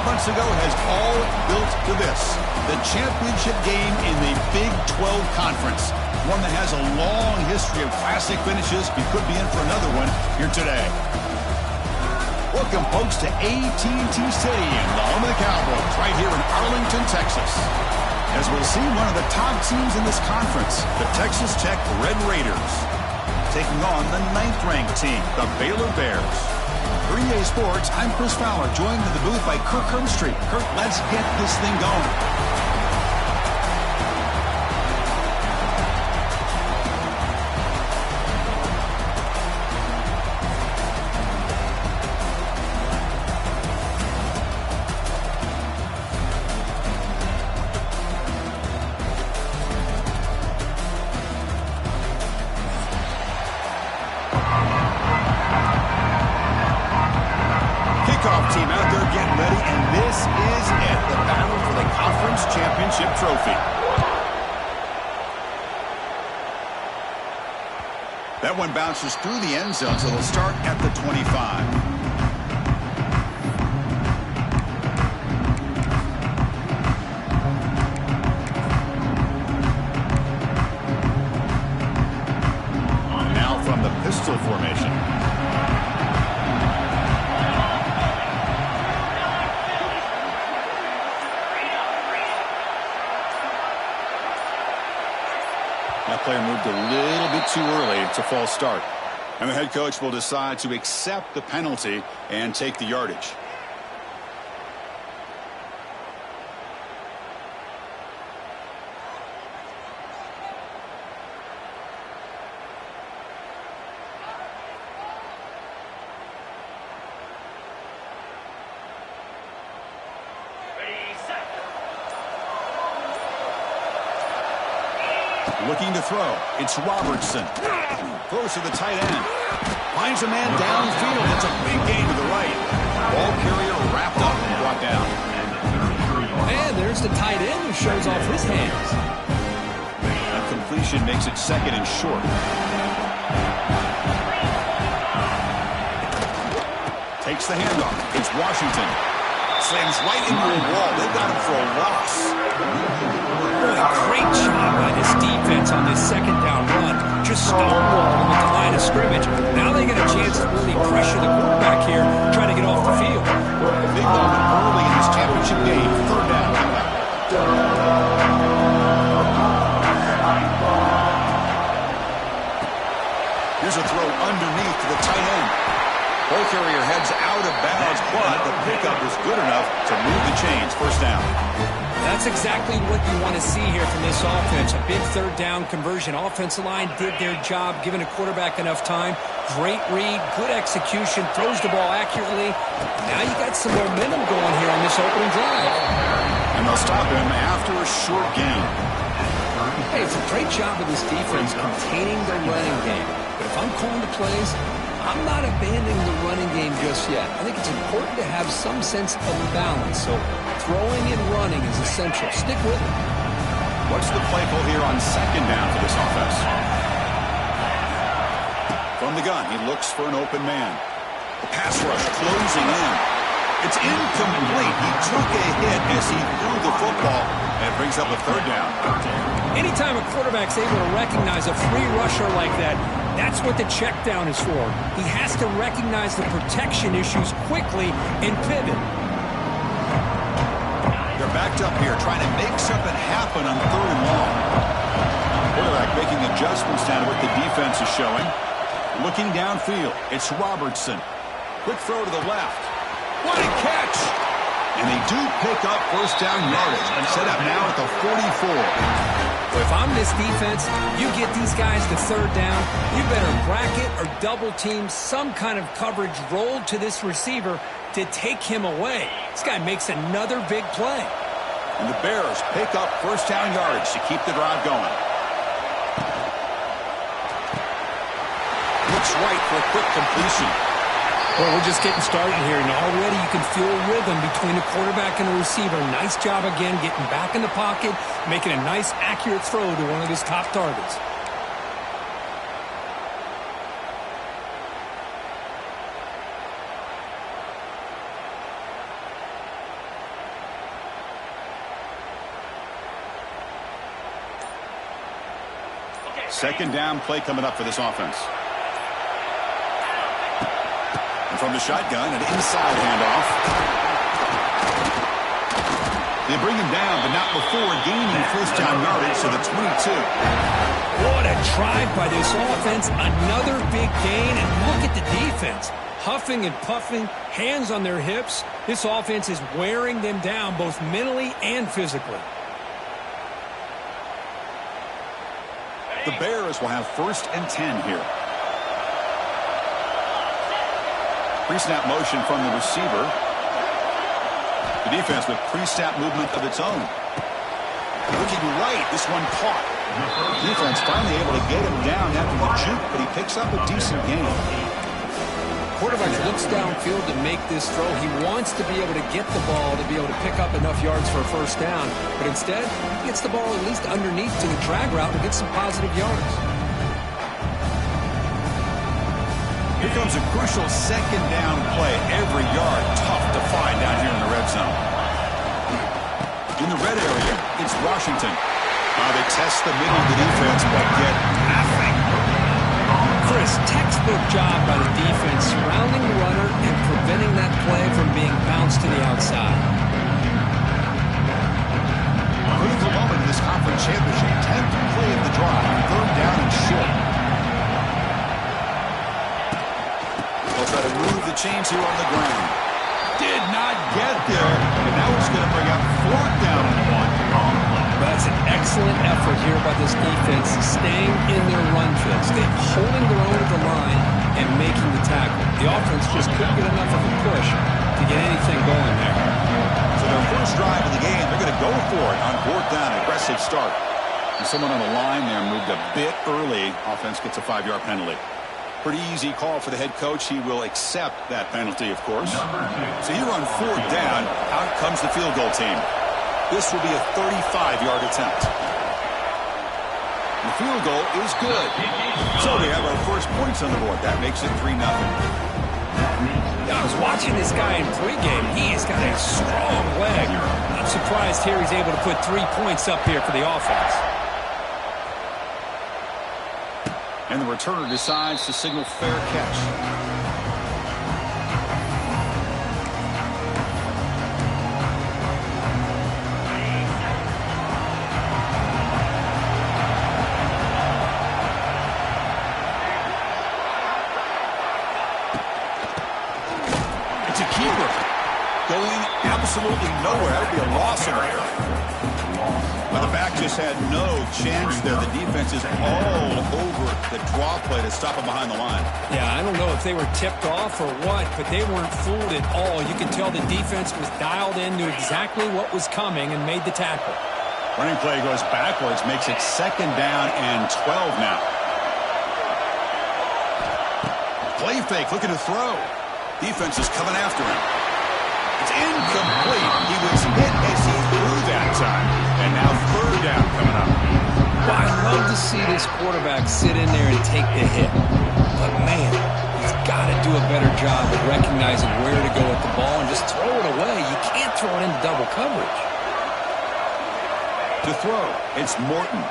months ago has all built to this. The championship game in the Big 12 Conference. One that has a long history of classic finishes. You could be in for another one here today. Welcome, folks, to AT&T Stadium, the home of the Cowboys, right here in Arlington, Texas. As we'll see, one of the top teams in this conference, the Texas Tech Red Raiders, taking on the 9th-ranked team, the Baylor Bears. For EA Sports, I'm Chris Fowler, joined in the booth by Kirk Herbstreit. Kirk, let's get this thing going. Team out there getting ready, and this is it, the battle for the conference championship trophy. That one bounces through the end zone, so they'll start at the 25. Now from the pistol formation. That player moved a little bit too early. It's a false start. And the head coach will decide to accept the penalty and take the yardage. Looking to throw. It's Robertson. Throws to the tight end. Finds a man downfield. It's a big gain to the right. Ball carrier wrapped up and brought down. And there's the tight end who shows off his hands. A completion makes it 2nd and short. Takes the handoff. It's Washington. Slams right into a wall. They've got him for a loss. Great job by this defense on this 2nd down run. Just stonewalled him at the line of scrimmage. Now they get a chance to really pressure the quarterback here, trying to get off the field. Big moment early in this championship game. 3rd down. Here's a throw underneath to the tight end. Ball carrier heads out of bounds, but the pickup is good enough to move the chains. 1st down. That's exactly what you want to see here from this offense. A big 3rd down conversion. Offensive line did their job, giving a quarterback enough time. Great read, good execution, throws the ball accurately. Now you got some momentum going here on this opening drive. And they'll stop him after a short gain. Hey, it's a great job of this defense containing the running game. But if I'm calling the plays, I'm not abandoning the running game just yet. I think it's important to have some sense of balance. So throwing and running is essential. Stick with it. What's the play call here on 2nd down for this offense? From the gun, he looks for an open man. The pass rush closing in. It's incomplete. He took a hit as he threw the football, and it brings up a 3rd down. Anytime a quarterback's able to recognize a free rusher like that, that's what the check down is for. He has to recognize the protection issues quickly and pivot. They're backed up here, trying to make something happen on 3rd and long. Quarterback making adjustments down to what the defense is showing. Looking downfield, it's Robertson. Quick throw to the left. What a catch! And they do pick up 1st down yardage. And set up now at the 44. Well, if I'm this defense, you get these guys to 3rd down, you better bracket or double team some kind of coverage rolled to this receiver to take him away. This guy makes another big play. And the Bears pick up 1st down yardage to keep the drive going. Looks right for a quick completion. Well, we're just getting started here, and already you can feel a rhythm between the quarterback and the receiver. Nice job again getting back in the pocket, making a nice, accurate throw to one of his top targets. Second down play coming up for this offense. And from the shotgun, an inside handoff. They bring him down, but not before gaining first down yardage to the 22. What a drive by this offense. Another big gain, and look at the defense. Huffing and puffing, hands on their hips. This offense is wearing them down both mentally and physically. The Bears will have 1st and 10 here. Pre-snap motion from the receiver. The defense with pre-snap movement of its own. Looking right, this one caught. Defense finally able to get him down after the juke, but he picks up a decent gain. Quarterback looks downfield to make this throw. He wants to be able to get the ball to be able to pick up enough yards for a first down, but instead, he gets the ball at least underneath to the drag route and gets some positive yards. Here comes a crucial second down play. Every yard tough to find down here in the red zone. In the red area, it's Washington. They test the middle of the defense, but get nothing. Chris, textbook job by the defense surrounding the runner and preventing that play from being bounced to the outside. Critical moment in this conference championship. 10th play of the drive. 3rd down and short. They'll try to move the chains here on the ground. Did not get there. And now it's going to bring up 4th down and 1. That's an excellent effort here by this defense, staying in their run fits. They're holding their own at the line and making the tackle. The offense just couldn't get enough of a push to get anything going there. So their first drive of the game, they're going to go for it on 4th down, aggressive start. And someone on the line there moved a bit early. Offense gets a 5-yard penalty. Pretty easy call for the head coach. He will accept that penalty, of course. So here on 4th down, out comes the field goal team. This will be a 35-yard attempt. The field goal is good. So we have our first points on the board. That makes it 3-0. I was watching this guy in pregame. He has got a strong leg. I'm surprised here he's able to put 3 points up here for the offense. And the returner decides to signal fair catch. It's a keeper. Going absolutely nowhere. That would be a loss in there. Well, the back just had no chance there. The defense is all over the draw play to stop him behind the line. Yeah, I don't know if they were tipped off or what, but they weren't fooled at all. You can tell the defense was dialed in, knew exactly what was coming, and made the tackle. Running play goes backwards, makes it 2nd down and 12 now. Play fake, looking to throw. Defense is coming after him. It's incomplete. He was hit as he threw that time. And now 3rd down coming up. Well, I love to see this quarterback sit in there and take the hit. But, man, he's got to do a better job of recognizing where to go with the ball and just throw it away. You can't throw it into double coverage. To throw, it's Morton.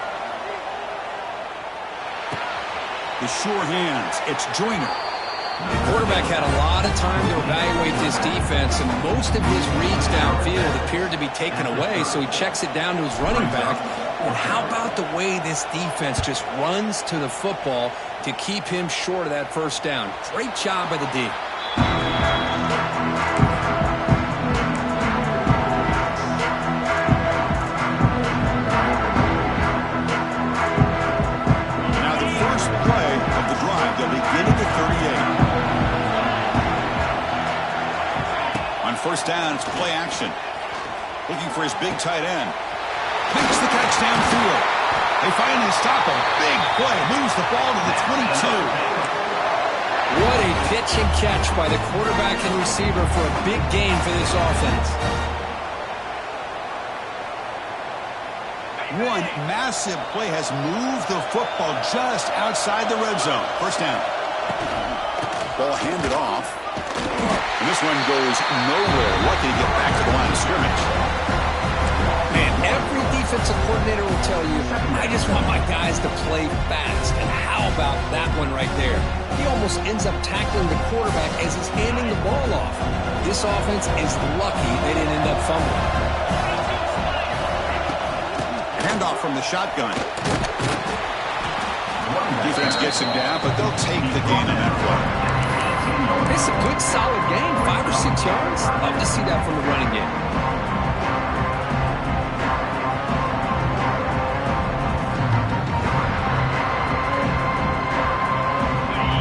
The sure hands, it's Joyner. The quarterback had a lot of time to evaluate this defense, and most of his reads downfield appeared to be taken away, so he checks it down to his running back. And how about the way this defense just runs to the football to keep him short of that first down? Great job by the D. Now the first play of the drive, they'll begin at the 38. On 1st down, it's play action. Looking for his big tight end. Makes the catch downfield. They finally stop him. Big play. Moves the ball to the 22. What a pitch and catch by the quarterback and receiver for a big gain for this offense. One massive play has moved the football just outside the red zone. 1st down. Ball handed off. And this one goes nowhere. Lucky to get back to the line of scrimmage. And every offensive coordinator will tell you, I just want my guys to play fast. And how about that one right there? He almost ends up tackling the quarterback as he's handing the ball off. This offense is lucky they didn't end up fumbling. Handoff from the shotgun. Defense gets him down, but they'll take the gain on that play. It's a good, solid game. 5 or 6 yards. Love to see that from the running game.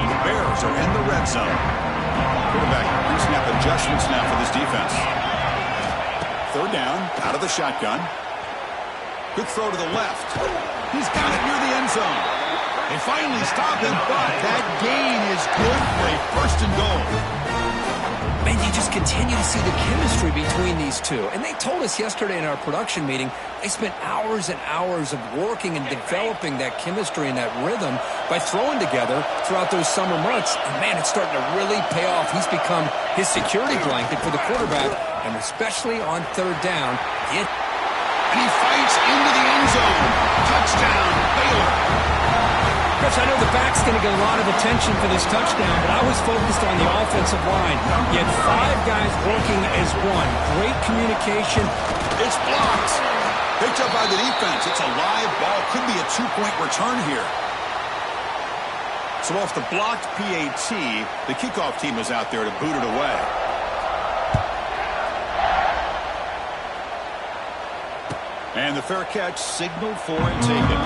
The Bears are in the red zone. Quarterback pre-snap adjustments now for this defense. Third down, out of the shotgun. Good throw to the left. He's got it near the end zone. They finally stop him, but that gain is good for a first and goal. Man, you just continue to see the chemistry between these two. And they told us yesterday in our production meeting, they spent hours and hours of working and developing that chemistry and that rhythm by throwing together throughout those summer months. And, man, it's starting to really pay off. He's become his security blanket for the quarterback, and especially on third down. And he fights into the end zone. Touchdown, Baylor. Chris, I know the back's going to get a lot of attention for this touchdown, but I was focused on the offensive line. You had 5 guys working as one. Great communication. It's blocked. Picked up by the defense. It's a live ball. Could be a 2-point return here. So off the blocked PAT, the kickoff team is out there to boot it away. And the fair catch signaled for and taken.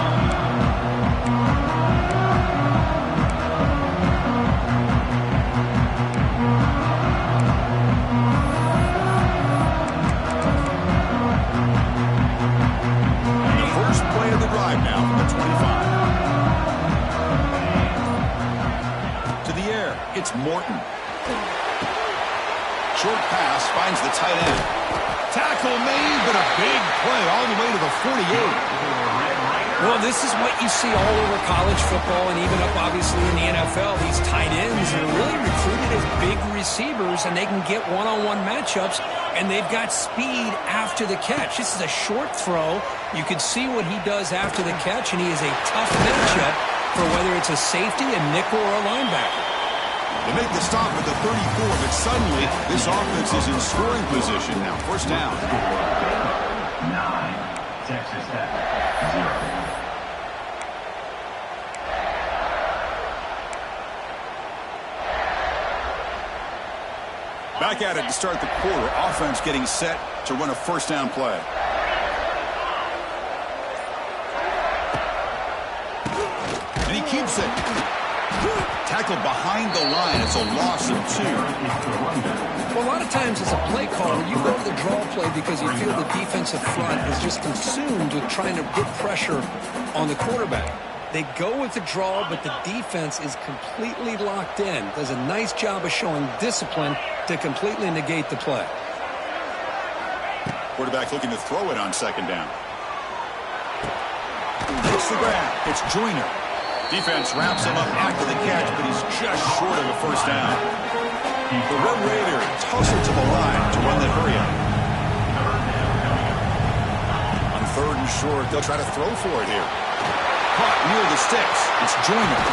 Drive now from the 25. To the air, it's Morton. Short pass finds the tight end. Tackle made, but a big play all the way to the 48. Well, this is what you see all over college football and even up, obviously, in the NFL. These tight ends are really recruited as big receivers, and they can get one-on-one matchups, and they've got speed after the catch. This is a short throw. You can see what he does after the catch, and he is a tough matchup for whether it's a safety, a nickel, or a linebacker. They make the stop at the 34, but suddenly this offense is in scoring position now. First down. 9, Texas Tech, 0. Back at it to start the quarter. Offense getting set to run a first down play. And he keeps it. Tackled behind the line. It's a loss of 2. Well, a lot of times as a play caller, you go to the draw play because you feel the defensive front is just consumed with trying to get pressure on the quarterback. They go with the draw, but the defense is completely locked in. Does a nice job of showing discipline to completely negate the play. Quarterback looking to throw it on second down. It's the grab. It's Joyner. Defense wraps him up after the catch, but he's just short of a first down. The Red Raiders hustle to the line to run the hurry up. On third and short, they'll try to throw for it here. Caught near the sticks. It's Joyner.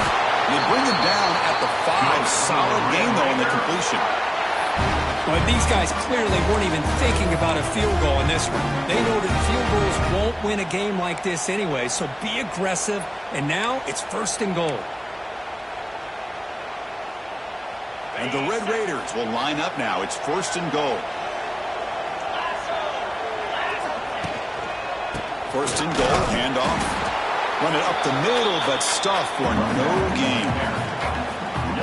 They bring him down at the 5. Solid gain, though, in the completion. Well, these guys clearly weren't even thinking about a field goal in this one. They know that field goals won't win a game like this anyway, so be aggressive, and now it's first and goal. And the Red Raiders will line up now. It's first and goal. First and goal, handoff. Run it up the middle, but stuff for no gain.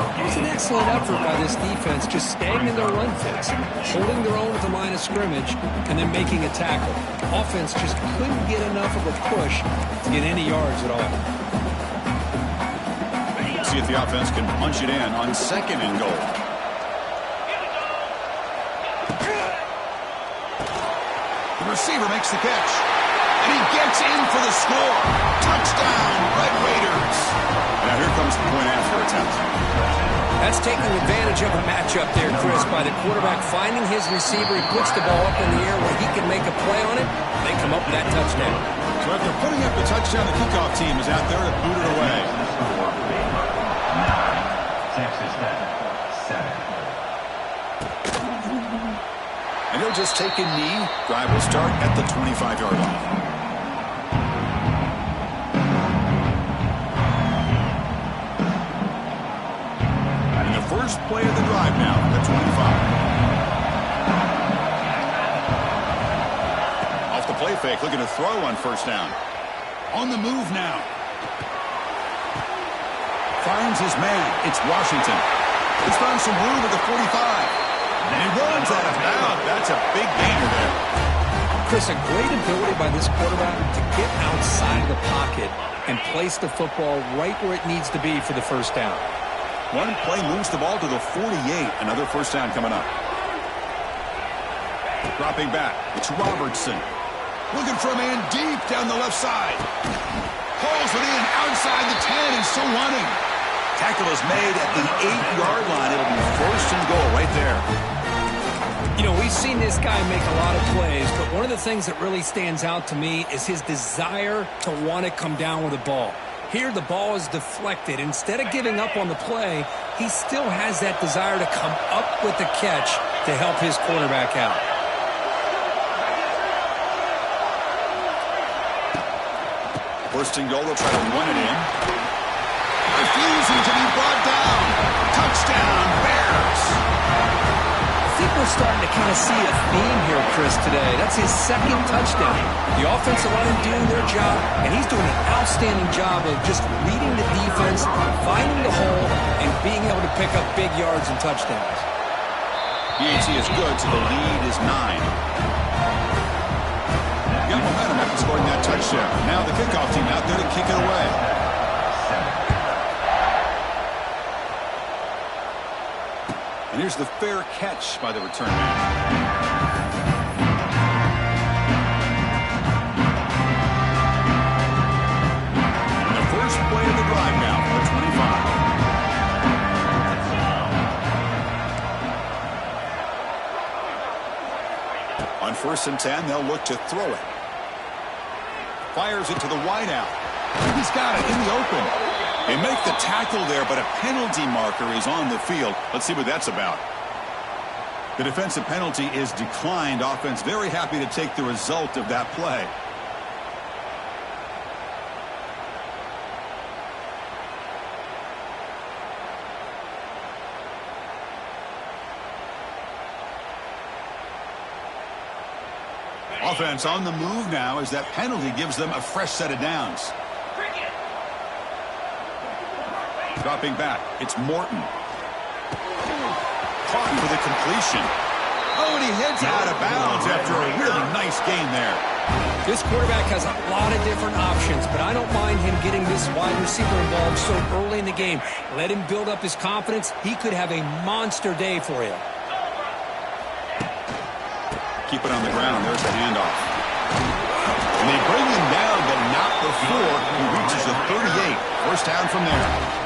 It was an excellent effort by this defense, just staying in their run fits, holding their own at the line of scrimmage, and then making a tackle. Offense just couldn't get enough of a push to get any yards at all. See if the offense can punch it in on second and goal. The receiver makes the catch. And he gets in for the score. Touchdown, Red Raiders. Now here comes the point after attempt. That's taking advantage of a matchup there, Chris, by the quarterback finding his receiver. He puts the ball up in the air where he can make a play on it. They come up with that touchdown. So after putting up the touchdown, the kickoff team is out there to boot it away. Score, Baylor, 9, Texas Tech, 7. And he'll just take a knee. Drive will start at the 25-yard line. And the first play of the drive now, the 25. Off the play fake, looking to throw on first down. On the move now. Finds his man. It's Washington. He's found some room at the 45. And he runs out of bounds. That's a big gainer there. Chris, a great ability by this quarterback to get outside of the pocket and place the football right where it needs to be for the first down. One play moves the ball to the 48. Another first down coming up. Dropping back. It's Robertson. Looking for a man deep down the left side. Hauls it in outside the 10 and still running. Tackle is made at the 8-yard line. It'll be first and goal right there. You know, we've seen this guy make a lot of plays, but one of the things that really stands out to me is his desire to want to come down with the ball. Here, the ball is deflected. Instead of giving up on the play, he still has that desire to come up with the catch to help his quarterback out. First and goal, they'll try to run it in. Refusing to be brought down. Touchdown, Bears. I think we're starting to kind of see a theme here, Chris, today. That's his second touchdown. The offensive line doing their job, and he's doing an outstanding job of just reading the defense, finding the hole, and being able to pick up big yards and touchdowns. BAT is good, so the lead is 9. Got momentum after scoring that touchdown. Now the kickoff team out there to kick it away. And here's the fair catch by the return man. And the first play of the drive now for the 25. On first and 10, they'll look to throw it. Fires it to the wideout. He's got it in the open. They make the tackle there, but a penalty marker is on the field. Let's see what that's about. The defensive penalty is declined. Offense very happy to take the result of that play. Offense on the move now as that penalty gives them a fresh set of downs. Dropping back, it's Morton. Caught for the completion. Oh, and he heads out of bounds after a really nice game there. This quarterback has a lot of different options, but I don't mind him getting this wide receiver involved so early in the game. Let him build up his confidence. He could have a monster day for you. Keep it on the ground. There's the handoff. And they bring him down, but not before he reaches the 38. First down from there.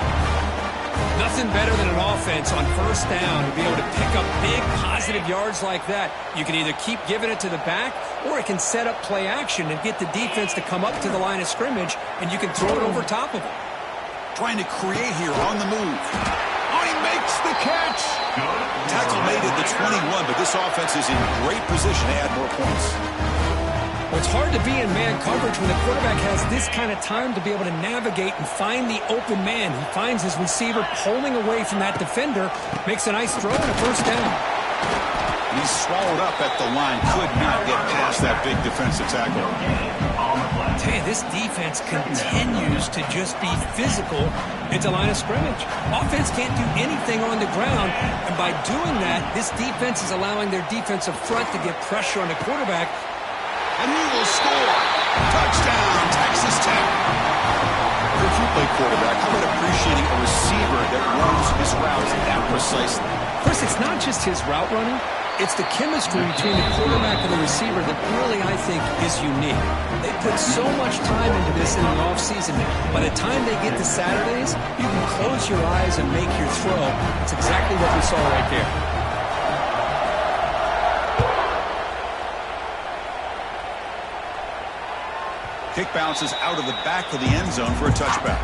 Nothing better than an offense on first down to be able to pick up big positive yards like that. You can either keep giving it to the back, or it can set up play action and get the defense to come up to the line of scrimmage, and you can throw it over top of them. Trying to create here on the move. Oh, he makes the catch. Tackle made at the 21, but this offense is in great position to add more points. Well, it's hard to be in man coverage when the quarterback has this kind of time to be able to navigate and find the open man. He finds his receiver pulling away from that defender, makes a nice throw and a first down. He's swallowed up at the line, could not get past that big defensive tackle. I tell you, this defense continues to just be physical into line of scrimmage. Offense can't do anything on the ground, and by doing that, this defense is allowing their defensive front to get pressure on the quarterback. And he will score. Touchdown, Texas Tech. If you play quarterback, how about appreciating a receiver that runs his routes that precisely? Chris, it's not just his route running. It's the chemistry between the quarterback and the receiver that really, I think, is unique. They put so much time into this in the offseason. By the time they get to Saturdays, you can close your eyes and make your throw. It's exactly what we saw right there. Kick bounces out of the back of the end zone for a touchback.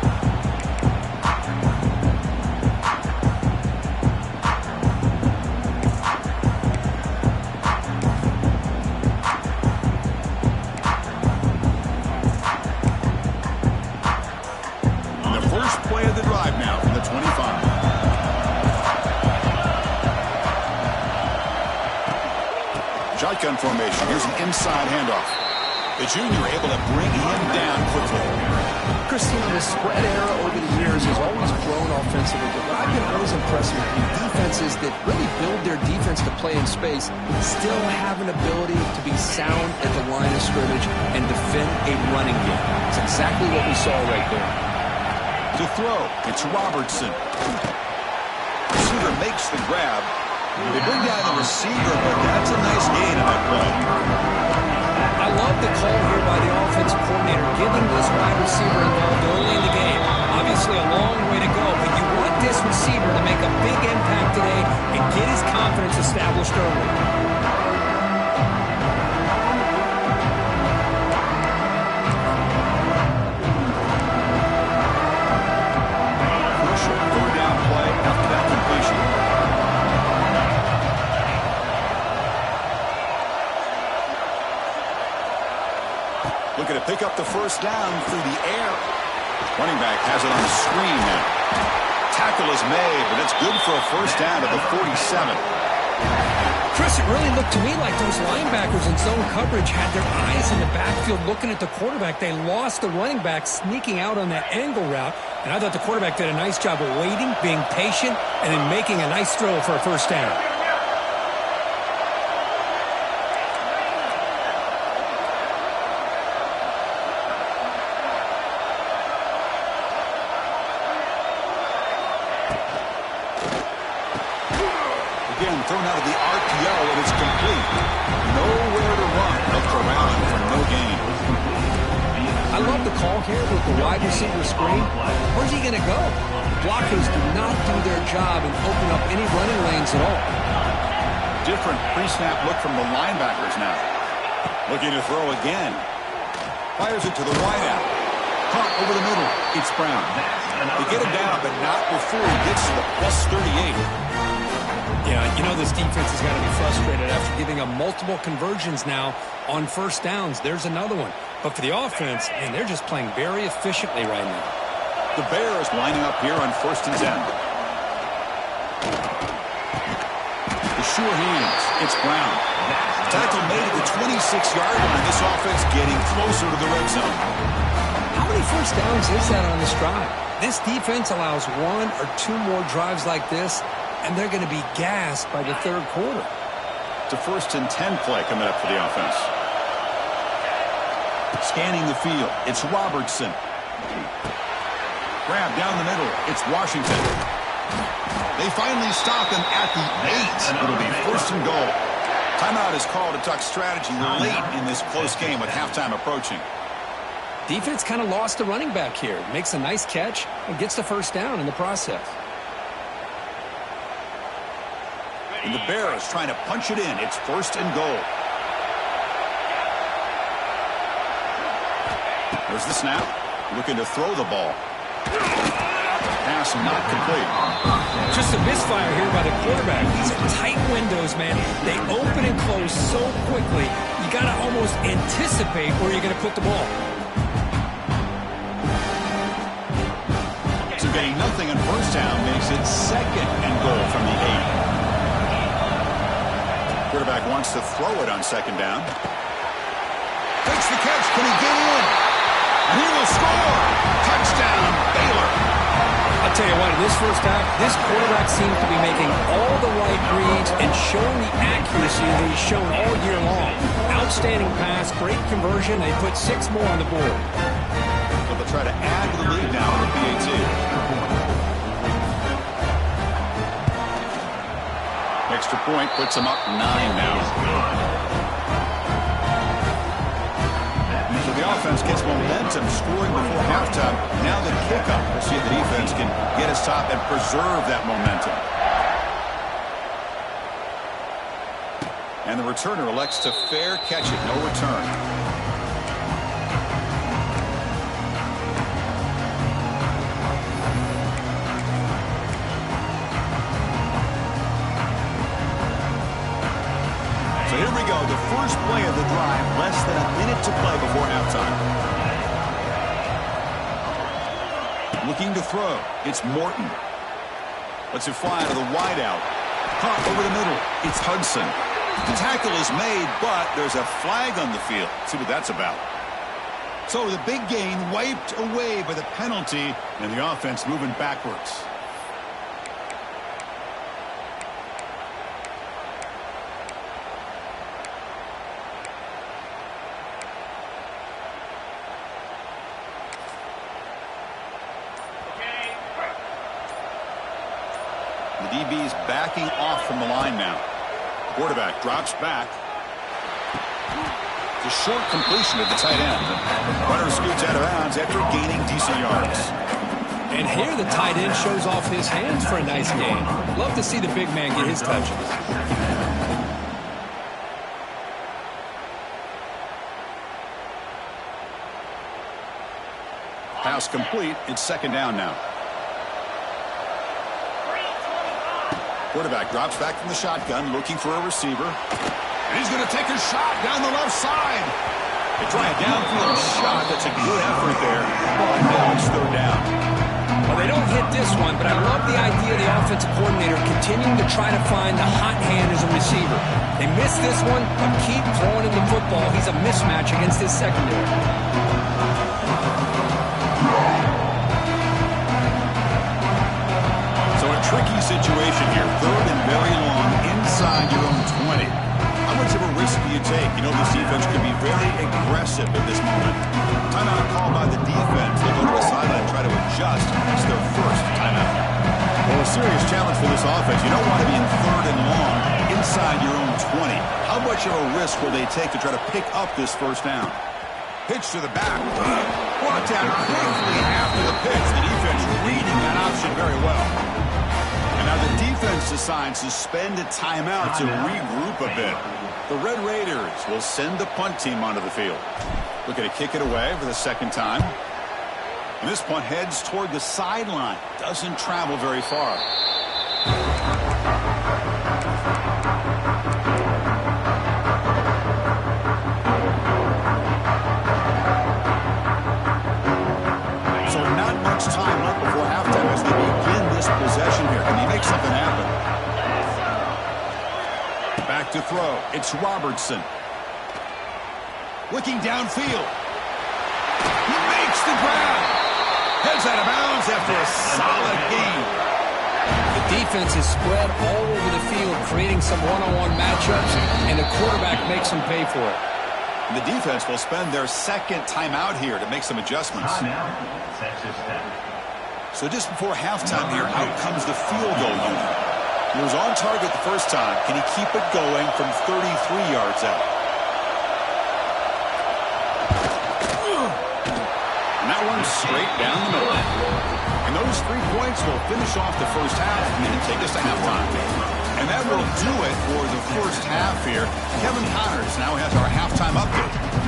The first play of the drive now from the 25. Shotgun formation. Here's an inside handoff. The junior able to bring him down quickly. Christine, the spread era over the years has always grown offensively, but what I've been always impressed with defenses that really build their defense to play in space still have an ability to be sound at the line of scrimmage and defend a running game. It's exactly what we saw right there. To throw, it's Robertson. Receiver makes the grab. They bring down the receiver, but that's a nice gain on that play. I love the call here by the offensive coordinator, getting this wide receiver involved early in the game. Obviously a long way to go, but you want this receiver to make a big impact today and get his confidence established early. Crucial third down play after that completion. Looking to pick up the first down through the air. Running back has it on the screen now. Tackle is made, but it's good for a first down at the 47. Chris, it really looked to me like those linebackers in zone coverage had their eyes in the backfield looking at the quarterback. They lost the running back sneaking out on that angle route, and I thought the quarterback did a nice job of waiting, being patient, and then making a nice throw for a first down. Again, thrown out of the RPO, and it's complete. Nowhere to run. They'll corral him for no gain. I love the call here with the wide receiver screen. Where's he going to go? Blockers do not do their job and open up any running lanes at all. Different pre-snap look from the linebackers now. Looking to throw again. Fires it to the right out. Caught over the middle. It's Brown. They get him down, but not before he gets to the plus 38. Yeah, you know this defense has got to be frustrated after giving up multiple conversions now on first downs. There's another one. But for the offense, man, they're just playing very efficiently right now. The Bears lining up here on 1st and 10. The sure hands. It's Brown. Tackle made at the 26-yard line. This offense getting closer to the red zone. How many first downs is that on this drive? This defense allows one or two more drives like this, and they're going to be gassed by the third quarter. It's a 1st and 10 play coming up for the offense. Scanning the field. It's Robertson. Grab down the middle. It's Washington. They finally stop him at the 8. It'll be 1st and goal. Timeout is called to talk strategy late in this close game with halftime approaching. Defense kind of lost the running back here. Makes a nice catch and gets the first down in the process. And the Bears trying to punch it in. It's 1st and goal. There's the snap. Looking to throw the ball. Pass not complete. Just a misfire here by the quarterback. These are tight windows, man. They open and close so quickly. You got to almost anticipate where you're going to put the ball. So getting nothing on first down makes it 2nd and goal from the 8. Quarterback wants to throw it on 2nd down. Takes the catch. Can he get in? And he will score. Touchdown, Baylor. I'll tell you what, in this first half, this quarterback seems to be making all the right reads and showing the accuracy that he's shown all year long. Outstanding pass, great conversion. They put 6 more on the board. So they'll try to add to the lead now in the PAT. Extra point puts them up 9 now. So the offense gets momentum, scoring before halftime. Now the kickoff. We'll see if the defense can get a stop and preserve that momentum. And the returner elects to fair catch it. No return. Looking to throw. It's Morton. Lets it fly to the wideout. Caught over the middle. It's Hudson. The tackle is made, but there's a flag on the field. See what that's about. So the big gain wiped away by the penalty, and the offense moving backwards. The DB's backing off from the line now. Quarterback drops back. The short completion at the tight end. Runner scoots out of bounds after gaining decent yards. And here the tight end shows off his hands for a nice gain. Love to see the big man get his touches. Pass complete. It's second down now. Quarterback drops back from the shotgun, looking for a receiver. And he's going to take a shot down the left side. They try a downfield shot. That's a good effort there. But now it's third down. Well, they don't hit this one, but I love the idea of the offensive coordinator continuing to try to find the hot hand as a receiver. They missed this one, but keep throwing him the football. He's a mismatch against his secondary. So a tricky situation here. Third and very long inside your own 20. How much of a risk do you take? You know, this defense could be very aggressive at this moment. Timeout called by the defense. They go to the sideline and try to adjust. It's their first timeout. Well, a serious challenge for this offense. You don't want to be in third and long inside your own 20. How much of a risk will they take to try to pick up this first down? Pitch to the back. Brought down quickly after the pitch. The defense reading that option very well. And now the defense decides to spend a timeout to regroup a bit. The Red Raiders will send the punt team onto the field. Looking to kick it away for the second time. And this punt heads toward the sideline. Doesn't travel very far. So not much time left before halftime as they begin this possession here. Can they make something happen? Back to throw. It's Robertson. Looking downfield. He makes the grab. Heads out of bounds after a solid gain. The defense is spread all over the field, creating some one-on-one matchups, and the quarterback makes them pay for it. And the defense will spend their second timeout here to make some adjustments. So just before halftime here, out comes the field goal unit. He was on target the first time. Can he keep it going from 33 yards out? And that one's straight down the middle. And those 3 points will finish off the first half and take us to halftime. And that will do it for the first half here. Kevin Connors now has our halftime update.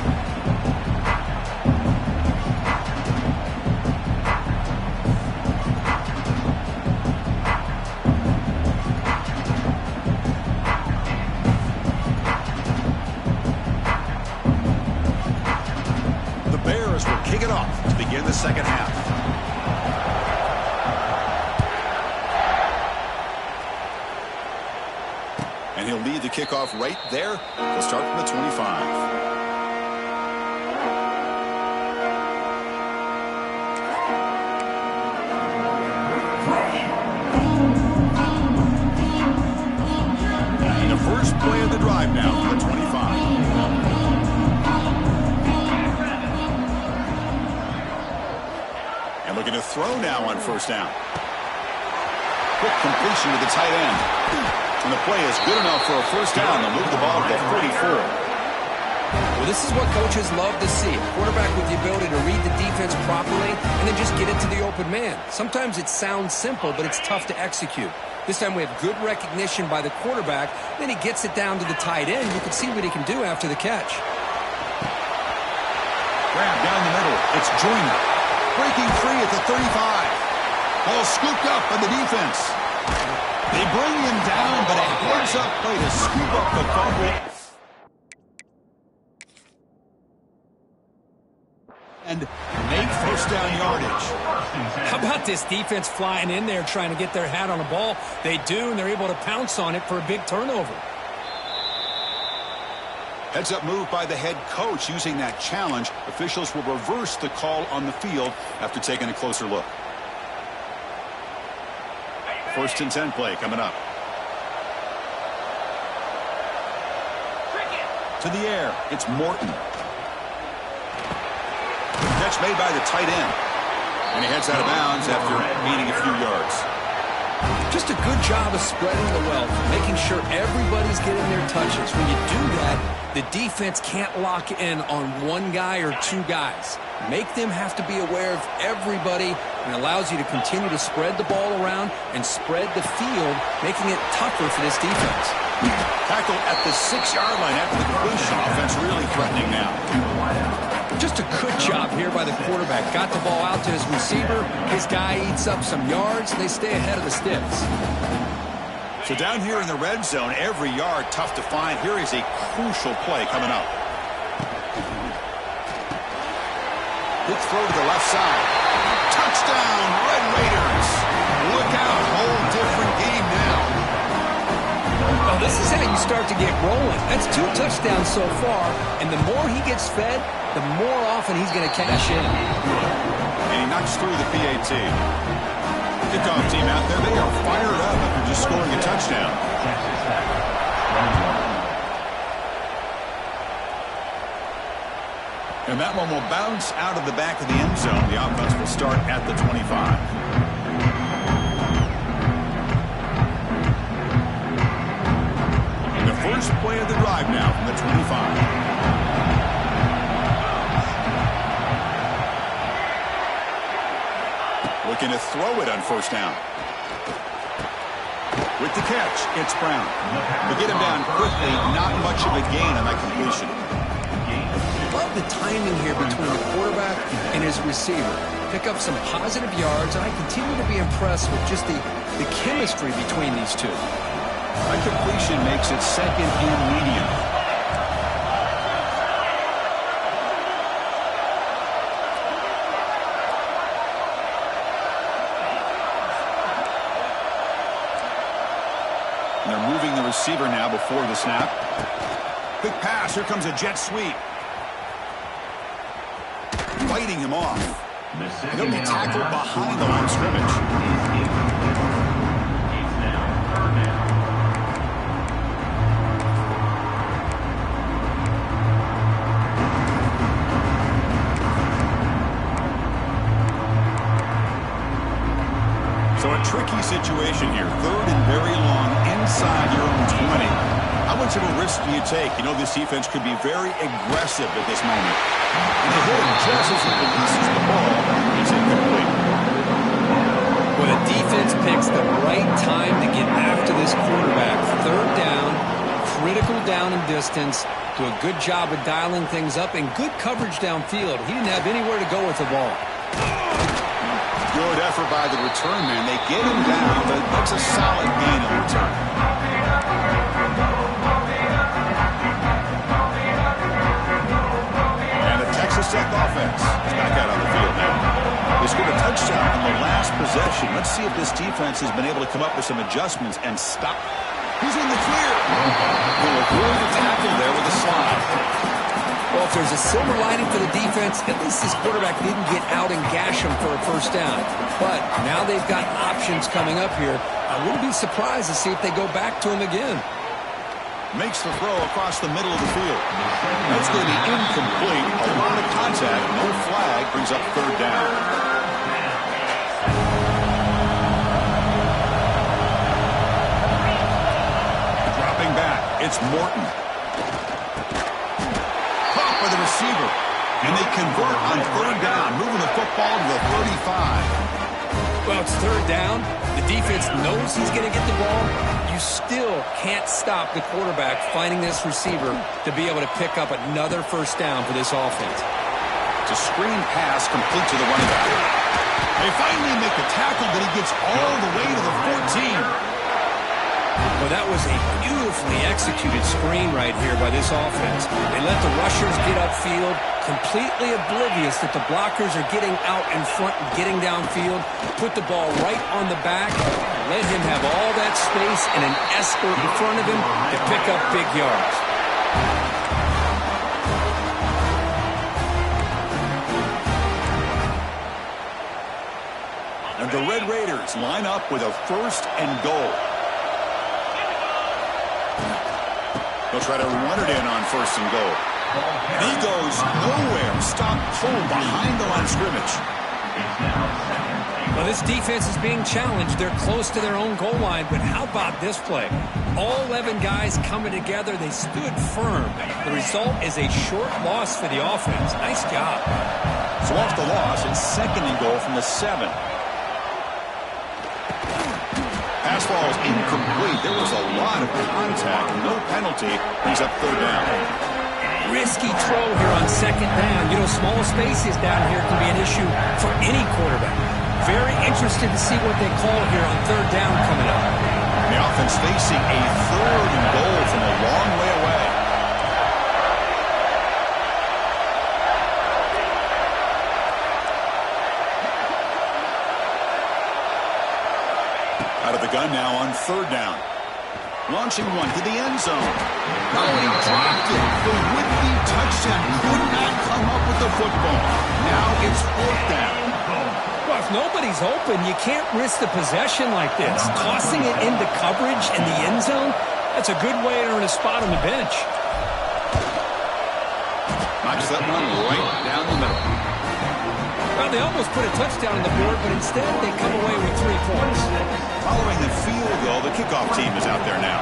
Kick it off to begin the second half. And he'll lead the kickoff right there. He'll start from the 25. And the first play of the drive now from the 25. Looking to throw now on first down. Quick completion to the tight end. And the play is good enough for a first down. They'll move the ball to the 44. Well, this is what coaches love to see. A quarterback with the ability to read the defense properly and then just get it to the open man. Sometimes it sounds simple, but it's tough to execute. This time we have good recognition by the quarterback. Then he gets it down to the tight end. You can see what he can do after the catch. Grab down the middle. It's Joyner. Breaking free at the 35. Ball scooped up by the defense. They bring him down, but a heads-up play to scoop up the fumble. And make first down yardage. How about this defense flying in there trying to get their hat on the ball? They do, and they're able to pounce on it for a big turnover. Heads-up move by the head coach using that challenge. Officials will reverse the call on the field after taking a closer look. 1st and 10 play coming up. To the air, it's Morton. Catch made by the tight end. And he heads out of bounds after gaining a few yards. Just a good job of spreading the wealth, making sure everybody's getting their touches. When you do that, the defense can't lock in on one guy or two guys. Make them have to be aware of everybody, and allows you to continue to spread the ball around and spread the field, making it tougher for this defense. Tackle at the 6-yard line after the completion. Offense really threatening now. Just a good job here by the quarterback. Got the ball out to his receiver. His guy eats up some yards. They stay ahead of the sticks. So down here in the red zone, every yard tough to find. Here is a crucial play coming up. Big throw to the left side. Touchdown, Red Raiders. Look out, whole different game now. Well, this is how you start to get rolling. That's 2 touchdowns so far, and the more he gets fed, the more often he's going to cash in. And he knocks through the PAT. Kickoff team out there, they are fired up after just scoring a touchdown. And that one will bounce out of the back of the end zone. The offense will start at the 25. And the first play of the drive now from the 25. Looking to throw it on 1st down. With the catch, it's Brown. They get him down quickly, not much of a gain on that completion. Love the timing here between the quarterback and his receiver. Pick up some positive yards, and I continue to be impressed with just the chemistry between these two. That completion makes it 2nd and medium. And they're moving the receiver now before the snap. Quick pass. Here comes a jet sweep. Fighting him off. He'll be tackled behind the line of scrimmage. So a tricky situation here. 3rd and very long inside your own 20. How much of a risk do you take? You know this defense could be very aggressive at this moment. And they hit him just as he releases the ball. It's incomplete. Well, the defense picks the right time to get after this quarterback. 3rd down, critical down and distance. Do a good job of dialing things up and good coverage downfield. He didn't have anywhere to go with the ball. Good effort by the return man. They get him down, but that's a solid gain in return. And the Texas Tech offense is back out on the field now. They scored a touchdown on the last possession. Let's see if this defense has been able to come up with some adjustments and stop. He's in the clear. He'll avoid the tackle there with a slide. Well, if there's a silver lining for the defense, at least this quarterback didn't get out and gash him for a 1st down. But now they've got options coming up here. I wouldn't be surprised to see if they go back to him again. Makes the throw across the middle of the field. That's going to be incomplete. A lot of contact. No flag. Brings up 3rd down. Dropping back. It's Morton. Caught by the receiver. And they convert on 3rd down. Moving the football to the 35. Well, it's 3rd down. The defense knows he's going to get the ball. You still can't stop the quarterback finding this receiver to be able to pick up another 1st down for this offense. It's a screen pass complete to the running back. They finally make the tackle, but he gets all the way to the 14. Well, that was a beautifully executed screen right here by this offense. They let the rushers get upfield, completely oblivious that the blockers are getting out in front and getting downfield. Put the ball right on the back. Let him have all that space and an escort in front of him to pick up big yards. And the Red Raiders line up with a 1st and goal. They'll try to run it in on 1st and goal. And he goes nowhere. Stop cold behind the line of scrimmage. Well, this defense is being challenged. They're close to their own goal line, but how about this play? All 11 guys coming together. They stood firm. The result is a short loss for the offense. Nice job. So off the loss, it's 2nd and goal from the 7. Pass ball is incomplete. There was a lot of contact. No penalty. Brings up 3rd down. Risky throw here on 2nd down. You know, small spaces down here can be an issue for any quarterback. Very interested to see what they call here on 3rd down coming up. The offense facing a 3rd and goal from a long way away. Out of the gun now on 3rd down. Launching one to the end zone. Oh, he dropped it. The would-be touchdown could not come up with the football. Now it's 4th down. Well, if nobody's open, you can't risk the possession like this. Tossing it into coverage in the end zone, that's a good way to earn a spot on the bench. Knocks that one right down the middle. Well, they almost put a touchdown on the board, but instead they come away with 3 points. Following the field goal, the kickoff team is out there now.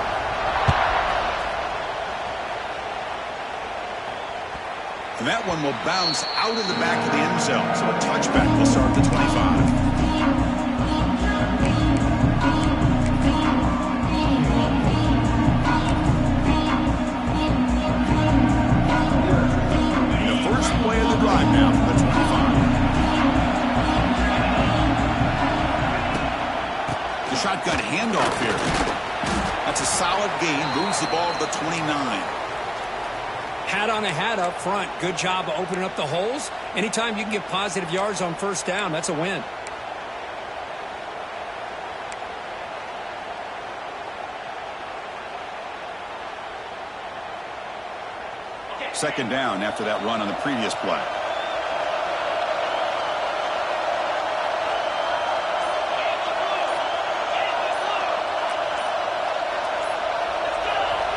And that one will bounce out of the back of the end zone. So a touchback will start at the 25. The first play of the drive now from the 25. The shotgun handoff here. That's a solid gain. Moves the ball to the 29. Hat on a hat up front. Good job of opening up the holes. Anytime you can get positive yards on 1st down, that's a win. Second down after that run on the previous play.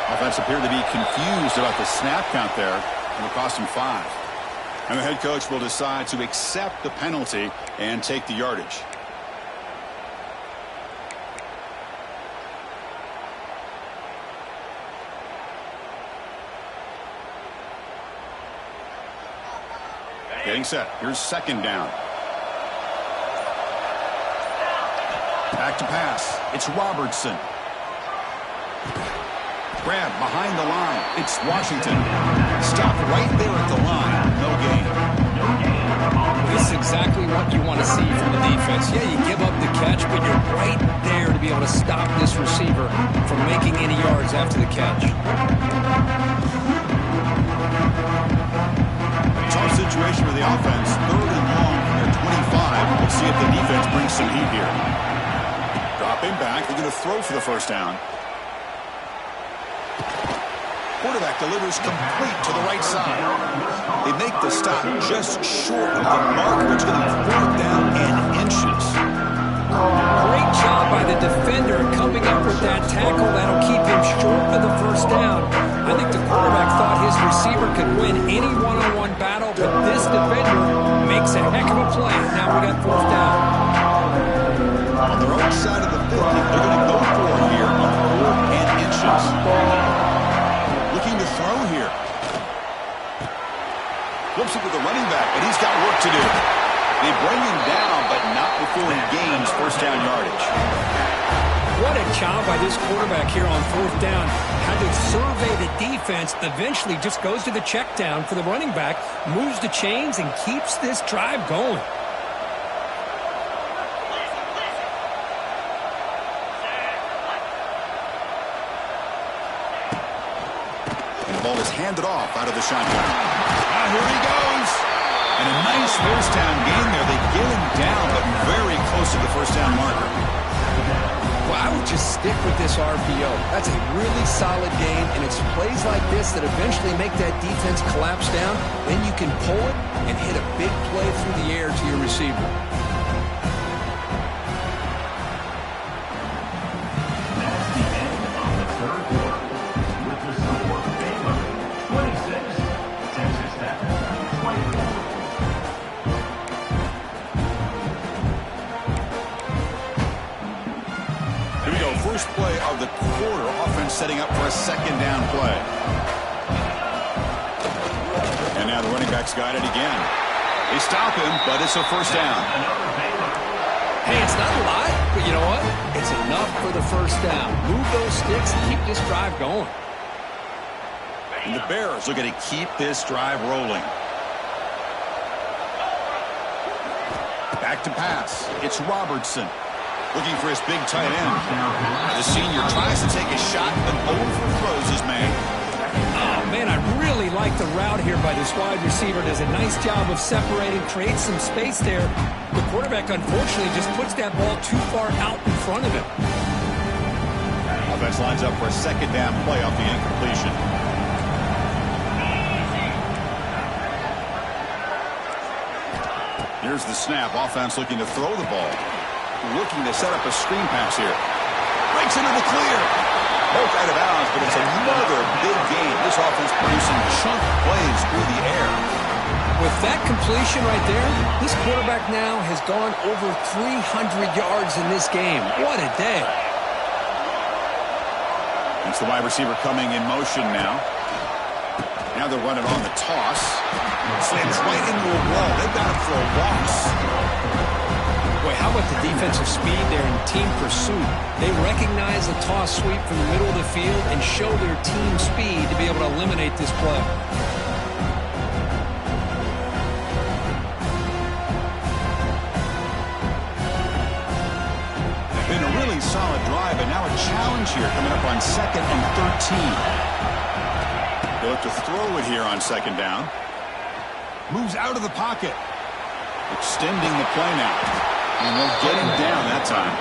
Offense appeared to be confused about the snap count there, and it cost him 5. And the head coach will decide to accept the penalty and take the yardage. Getting set. Here's 2nd down. Back to pass. It's Robertson. Grab behind the line. It's Washington. Stop right there at the line. No gain. This is exactly what you want to see from the defense. Yeah, you give up the catch, but you're right there to be able to stop this receiver from making any yards after the catch. Tough situation for the offense. 3rd and long from their 25. We'll see if the defense brings some heat here. Dropping back. They're going to throw for the 1st down. Quarterback delivers complete to the right side. They make the stop just short of the mark, which is going to be 4th down and inches. Great job by the defender coming up with that tackle. That'll keep him short of the 1st down. I think the quarterback thought his receiver could win any one-on-one battle, but this defender makes a heck of a play. Now we got 4th down. On their own side of the 50, they're going to go for it here on 4th and inches. Looking to throw here. Flips it with the running back, but he's got work to do. They bring him down, but not before he gains 1st down yardage. What a job by this quarterback here on 4th down. Had to survey the defense, eventually just goes to the check down for the running back, moves the chains, and keeps this drive going. And the ball is handed off out of the shotgun. Here he goes. And a nice first down gain there. They get him down, but very close to the first down marker. Well, I would just stick with this RPO. That's a really solid game, and it's plays like this that eventually make that defense collapse down. Then you can pull it and hit a big play through the air to your receiver. That's the end of the third quarter. With the score, Baylor 26, Texas Tech 24. Here we go, first play of the quarter. Offense setting up for a second down play. And now the running back's got it again. They stop him, but it's a first down. Hey, it's not a lot, but you know what? It's enough for the first down. Move those sticks and keep this drive going. And the Bears looking to keep this drive rolling. Back to pass. It's Robertson. Looking for his big tight end. The senior tries to take a shot, but overthrows his man. Oh, man, I really like the route here by this wide receiver. Does a nice job of separating, creates some space there. The quarterback, unfortunately, just puts that ball too far out in front of him. Offense lines up for a second down play off the incompletion. Here's the snap. Offense looking to throw the ball. Looking to set up a screen pass here. Breaks into the clear. Both out of bounds, but it's another big game. This offense producing chunk plays through the air. With that completion right there, this quarterback now has gone over 300 yards in this game. What a day. It's the wide receiver coming in motion now. Now they're running on the toss. Slams right into a wall. They've got him for a loss. Boy, how about the defensive speed there in team pursuit? They recognize the toss sweep from the middle of the field and show their team speed to be able to eliminate this play. Been a really solid drive, and now a challenge here coming up on 2nd and 13. They'll look to throw it here on second down. Moves out of the pocket. Extending the play now. And they'll get him down that time.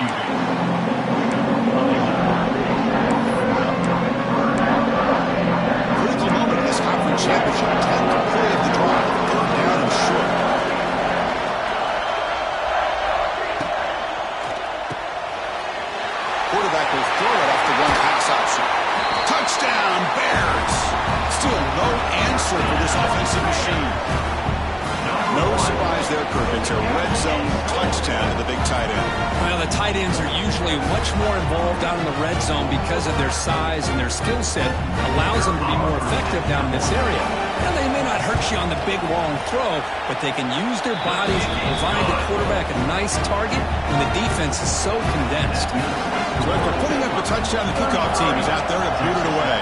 Critical moment in this conference championship. 10th play of the drive. Third down and short. Quarterback will throw it off the one pass option. Touchdown, Bears. Still no answer for this offensive machine. No surprise there, Kirk. It's a red zone touchdown to the big tight end. Well, the tight ends are usually much more involved down in the red zone because of their size and their skill set allows them to be more effective down in this area. Now, they may not hurt you on the big, long throw, but they can use their bodies to provide the quarterback a nice target when the defense is so condensed. So after putting up a touchdown, the kickoff team is out there to boot it away.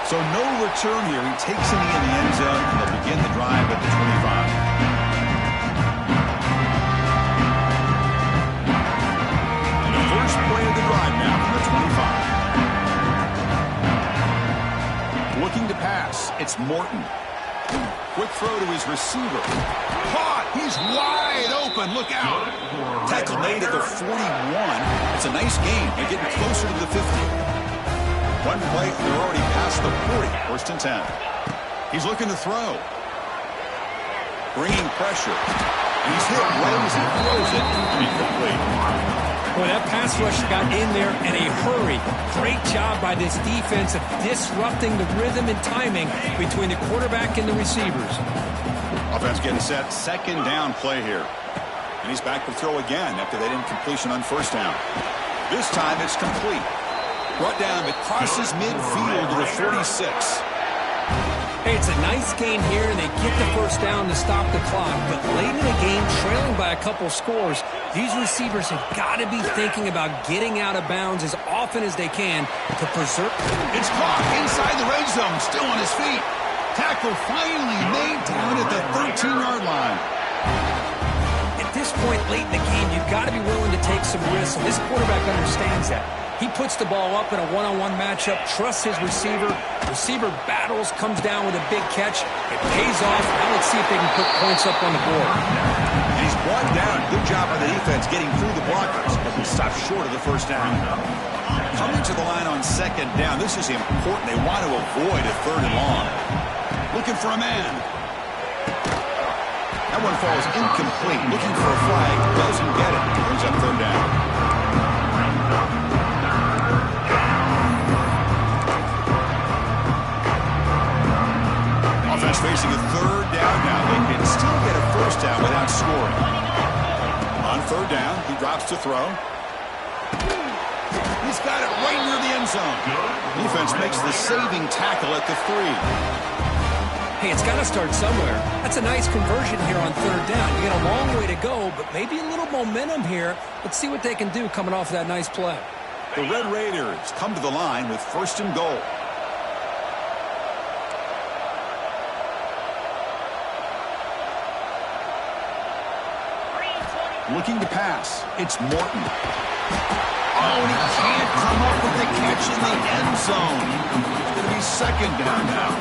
So no return here. He takes it in the end zone, and they'll begin the drive at the 25. And the first play of the drive now from the 25. Looking to pass. It's Morton. Quick throw to his receiver. Caught. He's wide open. Look out. Tackle made at the 41. It's a nice game. They're getting closer to the 50. One play, they're already past the 40. First and 10. He's looking to throw. Bringing pressure. And he's hit right as he throws it. Incomplete. Boy, that pass rush got in there in a hurry. Great job by this defense of disrupting the rhythm and timing between the quarterback and the receivers. Offense getting set. Second down play here. And he's back to throw again after that incompletion on first down. This time it's complete. Brought down, it crosses midfield to the 46. Hey, it's a nice gain here, and they get the first down to stop the clock. But late in the game, trailing by a couple scores, these receivers have got to be thinking about getting out of bounds as often as they can to preserve. It's caught inside the red zone, still on his feet. Tackle finally made down at the 13-yard line. At this this point late in the game, you've got to be willing to take some risks, and this quarterback understands that. He puts the ball up in a one-on-one matchup, trusts his receiver. Receiver battles, comes down with a big catch. It pays off. Now let's see if they can put points up on the board. And he's brought down. Good job by the defense getting through the blockers, but he stopped short of the first down. Coming to the line on second down. This is important. They want to avoid a third and long. Looking for a man. That one falls incomplete. Looking for a flag. Doesn't get it. Brings up third down. Offense facing a third down now. They can still get a first down without scoring. On third down, he drops to throw. He's got it right near the end zone. Defense makes the saving tackle at the 3. Hey, it's got to start somewhere. That's a nice conversion here on third down. You got a long way to go, but maybe a little momentum here. Let's see what they can do coming off of that nice play. The Red Raiders come to the line with first and goal. Looking to pass. It's Morton. Oh, and he can't come up with the catch in the end zone. It's going to be second down now.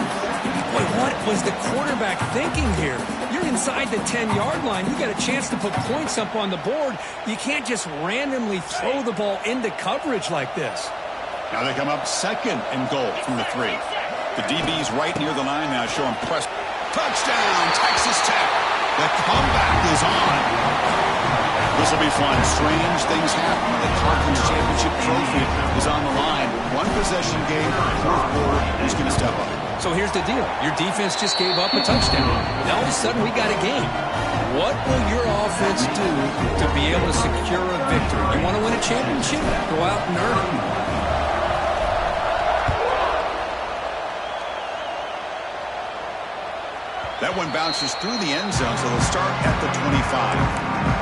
Boy, what was the quarterback thinking here? You're inside the 10-yard line. You got a chance to put points up on the board. You can't just randomly throw the ball into coverage like this. Now they come up second and goal from the 3. The DB's right near the line now, showing press. Touchdown, Texas Tech. The comeback is on. This will be fun. Strange things happen. The conference championship trophy is on the line. One possession game, fourth quarter, who's going to step up? So here's the deal. Your defense just gave up a touchdown. Now all of a sudden we got a game. What will your offense do to be able to secure a victory? You want to win a championship? Go out and earn it. That one bounces through the end zone, so they'll start at the 25.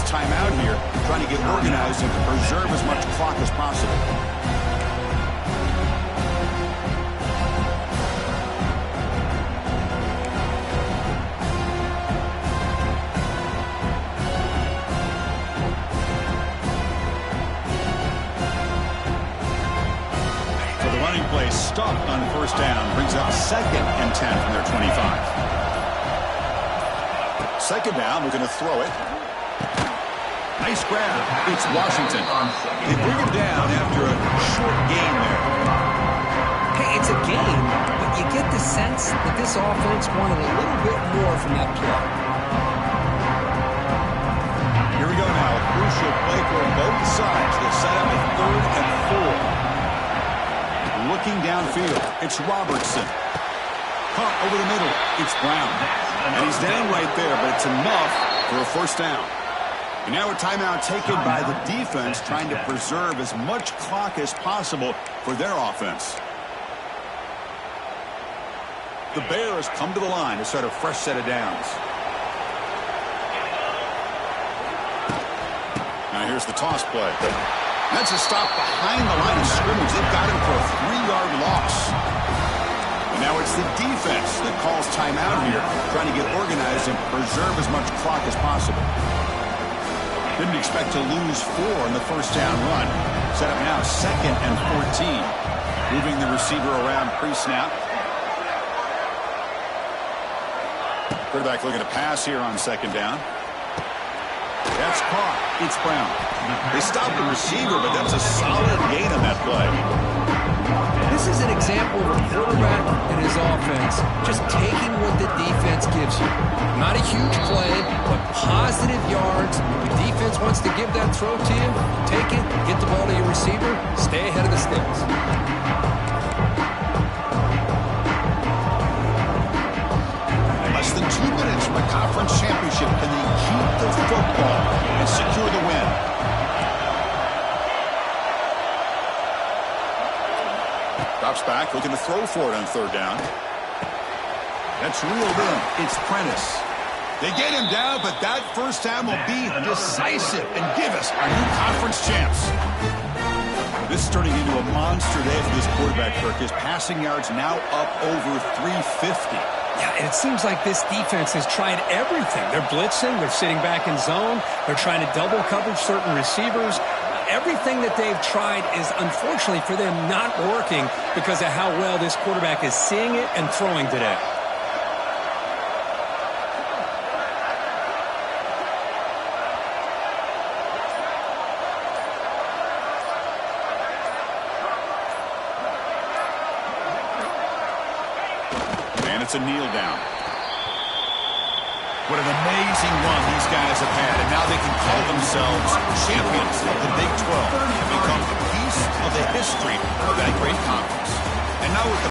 Timeout here, trying to get organized and to preserve as much clock as possible. So the running play stopped on first down, brings up second and 10 from their 25. Second down, we're going to throw it. Nice grab. It's Washington. They bring him down after a short gain there. Hey, it's a game, but you get the sense that this offense wanted a little bit more from that play. Here we go now. A crucial play for both sides. They'll set up a third and 4. Looking downfield, it's Robertson. Caught over the middle. It's Brown. And he's down right there, but it's enough for a first down. And now a timeout taken by the defense, trying to preserve as much clock as possible for their offense. The Bears come to the line to start a fresh set of downs. Now here's the toss play. That's a stop behind the line of scrimmage. They've got him for a 3-yard loss. And now it's the defense that calls timeout here, trying to get organized and preserve as much clock as possible. Didn't expect to lose 4 in the first down run. Set up now second and 14. Moving the receiver around pre-snap. Quarterback looking to pass here on second down. That's caught. It's Brown. They stopped the receiver, but that's a solid gain on that play. This is an example of a quarterback and his offense just taking what the defense gives you. Not a huge play, but positive yards. The defense wants to give that throw to you. Take it, get the ball to your receiver, stay ahead of the sticks. Less than 2 minutes from a conference championship. Can they keep the football and secure the win? Drops back, looking to throw for it on third down. That's reeled in. It's Prentice. They get him down, but that first time will be decisive and give us our new conference champs. This is turning into a monster day for this quarterback, Kirk. His passing yards now up over 350. Yeah, and it seems like this defense has tried everything. They're blitzing. They're sitting back in zone. They're trying to double coverage certain receivers. Everything that they've tried is, unfortunately for them, not working because of how well this quarterback is seeing it and throwing today. And it's a kneel down. What an amazing run these guys have had, and now they can call themselves champions.